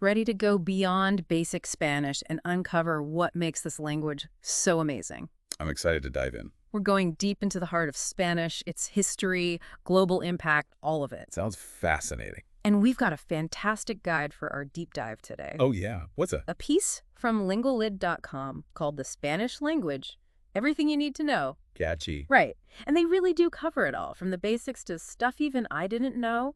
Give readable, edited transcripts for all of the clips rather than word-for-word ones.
ready to go beyond basic Spanish and uncover what makes this language so amazing. I'm excited to dive in. We're going deep into the heart of Spanish, its history, global impact, all of it. Sounds fascinating. And we've got a fantastic guide for our deep dive today. Oh, yeah. What's a... A piece from Lingualid.com called The Spanish Language, Everything You Need to Know. Catchy. Right. And they really do cover it all, from the basics to stuff even I didn't know.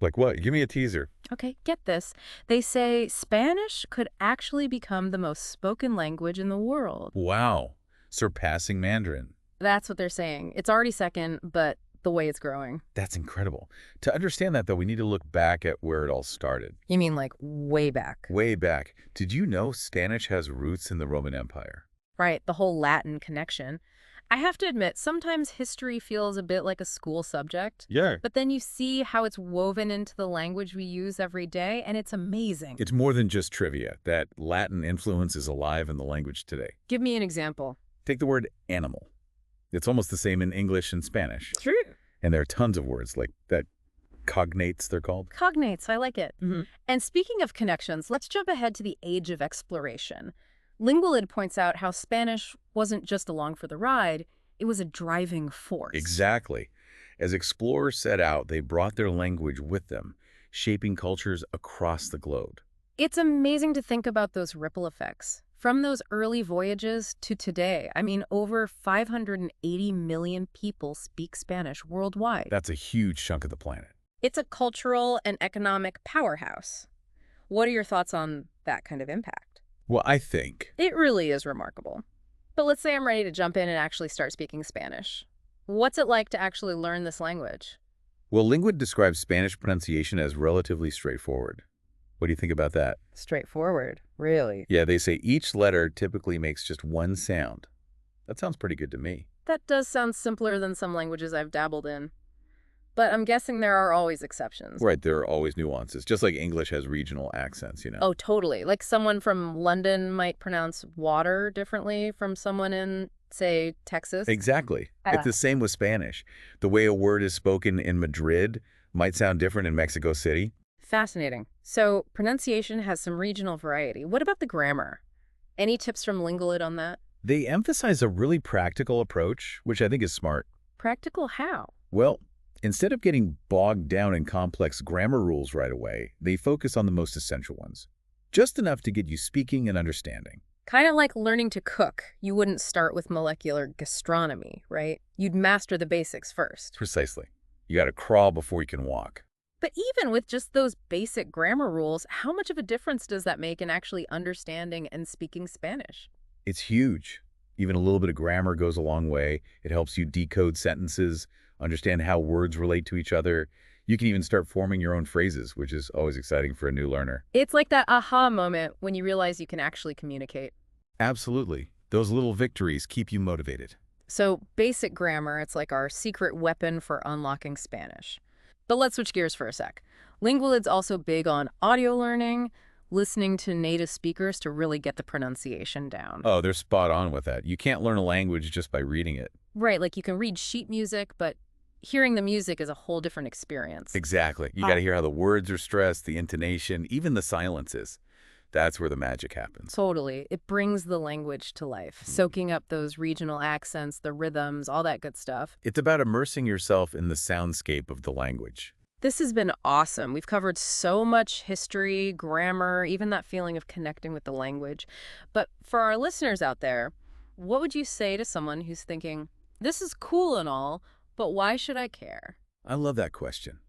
Like what? Give me a teaser. Okay, get this. They say Spanish could actually become the most spoken language in the world. Wow. Surpassing Mandarin. That's what they're saying. It's already second, but the way it's growing. That's incredible. To understand that, though, we need to look back at where it all started. You mean like way back? Way back. Did you know Spanish has roots in the Roman Empire? Right, the whole Latin connection. I have to admit, sometimes history feels a bit like a school subject. Yeah. But then you see how it's woven into the language we use every day, and it's amazing. It's more than just trivia. That Latin influence is alive in the language today. Give me an example. Take the word animal. It's almost the same in English and Spanish. True. And there are tons of words like that. Cognates, they're called. Cognates, I like it. And speaking of connections, let's jump ahead to the age of exploration. Lingualid points out how Spanish wasn't just along for the ride, it was a driving force. Exactly. As explorers set out, they brought their language with them, shaping cultures across the globe. It's amazing to think about those ripple effects. From those early voyages to today, I mean, over 580 million people speak Spanish worldwide. That's a huge chunk of the planet. It's a cultural and economic powerhouse. What are your thoughts on that kind of impact? Well, I think... It really is remarkable. But let's say I'm ready to jump in and actually start speaking Spanish. What's it like to actually learn this language? Well, Lingualid describes Spanish pronunciation as relatively straightforward. What do you think about that? Straightforward, really. Yeah, they say each letter typically makes just one sound. That sounds pretty good to me. That does sound simpler than some languages I've dabbled in. But I'm guessing there are always exceptions. Right, there are always nuances, just like English has regional accents, you know. Oh, totally. Like someone from London might pronounce water differently from someone in, say, Texas. Exactly. It's the same with Spanish. The way a word is spoken in Madrid might sound different in Mexico City. Fascinating. So pronunciation has some regional variety. What about the grammar? Any tips from Lingualid on that? They emphasize a really practical approach, which I think is smart. Practical how? Well, instead of getting bogged down in complex grammar rules right away, they focus on the most essential ones. Just enough to get you speaking and understanding. Kind of like learning to cook. You wouldn't start with molecular gastronomy, right? You'd master the basics first. Precisely. You got to crawl before you can walk. But even with just those basic grammar rules, how much of a difference does that make in actually understanding and speaking Spanish? It's huge. Even a little bit of grammar goes a long way. It helps you decode sentences, understand how words relate to each other. You can even start forming your own phrases, which is always exciting for a new learner. It's like that aha moment when you realize you can actually communicate. Absolutely. Those little victories keep you motivated. So basic grammar, it's like our secret weapon for unlocking Spanish. But let's switch gears for a sec. Lingualid's also big on audio learning, listening to native speakers to really get the pronunciation down. Oh, they're spot on with that. You can't learn a language just by reading it. Right, like you can read sheet music, but hearing the music is a whole different experience. Exactly. You got to hear how the words are stressed, the intonation, even the silences. That's where the magic happens. Totally. It brings the language to life, soaking up those regional accents, the rhythms, all that good stuff. It's about immersing yourself in the soundscape of the language. This has been awesome. We've covered so much history, grammar, even that feeling of connecting with the language. But for our listeners out there, what would you say to someone who's thinking, this is cool and all, but why should I care? I love that question.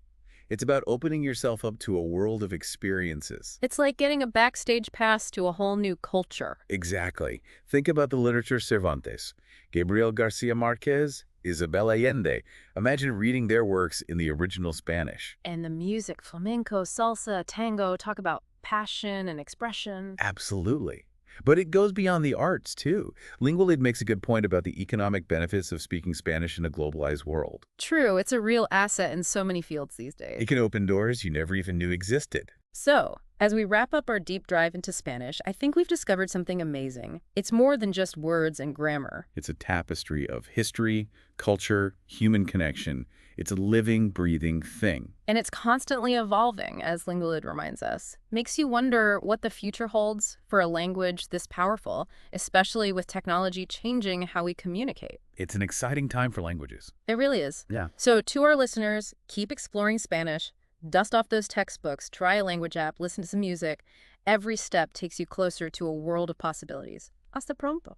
It's about opening yourself up to a world of experiences. It's like getting a backstage pass to a whole new culture. Exactly. Think about the literature Cervantes, Gabriel Garcia Marquez, Isabel Allende. Imagine reading their works in the original Spanish. And the music, flamenco, salsa, tango, talk about passion and expression. Absolutely. But it goes beyond the arts, too. Lingualid makes a good point about the economic benefits of speaking Spanish in a globalized world. True, it's a real asset in so many fields these days. It can open doors you never even knew existed. So, as we wrap up our deep dive into Spanish, I think we've discovered something amazing. It's more than just words and grammar. It's a tapestry of history, culture, human connection, It's a living, breathing thing. And it's constantly evolving, as Lingualid reminds us. Makes you wonder what the future holds for a language this powerful, especially with technology changing how we communicate. It's an exciting time for languages. It really is. Yeah. So to our listeners, keep exploring Spanish, dust off those textbooks, try a language app, listen to some music. Every step takes you closer to a world of possibilities. Hasta pronto.